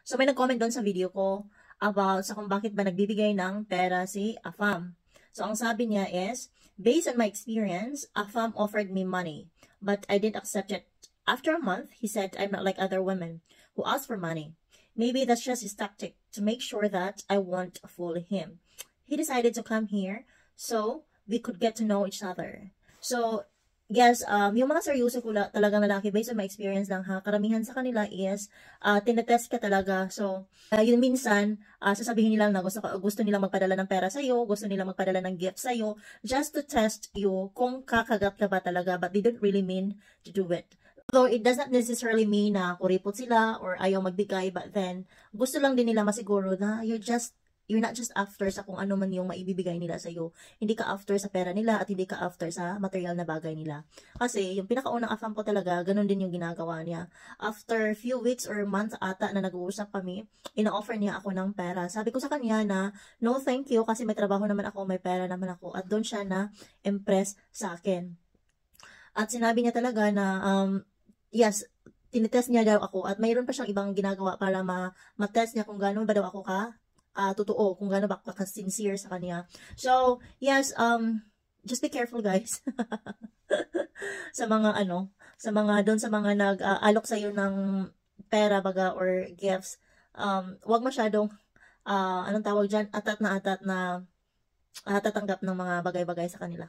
So may nag-comment doon sa video ko about sa kung bakit ba nagbibigay ng pera si Afam. So ang sabi niya is, based on my experience, Afam offered me money, but I didn't accept it. After a month, he said I'm not like other women who ask for money. Maybe that's just his tactic to make sure that I won't fool him. He decided to come here so we could get to know each other. So yes, yung mga seryoso ko talagang lalaki, based on my experience lang ha, karamihan sa kanila is, tinetest ka talaga. So, yun minsan, sasabihin nila na gusto nilang magpadala ng pera sa'yo, gusto nilang magpadala ng gift sa'yo, just to test you kung kakagat ka ba talaga, but they don't really mean to do it. Although it does not necessarily mean na kuripot sila or ayaw magbigay, but then, gusto lang din nila masiguro na you're not just after sa kung ano man yung maibibigay nila sa iyo. Hindi ka after sa pera nila at hindi ka after sa material na bagay nila. Kasi yung pinakaunang afam ko talaga, ganun din yung ginagawa niya. After few weeks or months ata na nag-uusap kami, ina-offer niya ako ng pera. Sabi ko sa kanya na, no thank you kasi may trabaho naman ako, may pera naman ako. At doon siya na impress sa akin. At sinabi niya talaga na, yes, tinitest niya daw ako at mayroon pa siyang ibang ginagawa para ma-test niya kung gano'n ba daw ako totoo, kung gaano ba ka-sincere sa kanya. So, yes, just be careful guys. Sa mga doon sa mga nag-alok sa'yo ng pera baga or gifts, wag masyadong, anong tawag dyan, atat na tatanggap ng mga bagay-bagay sa kanila.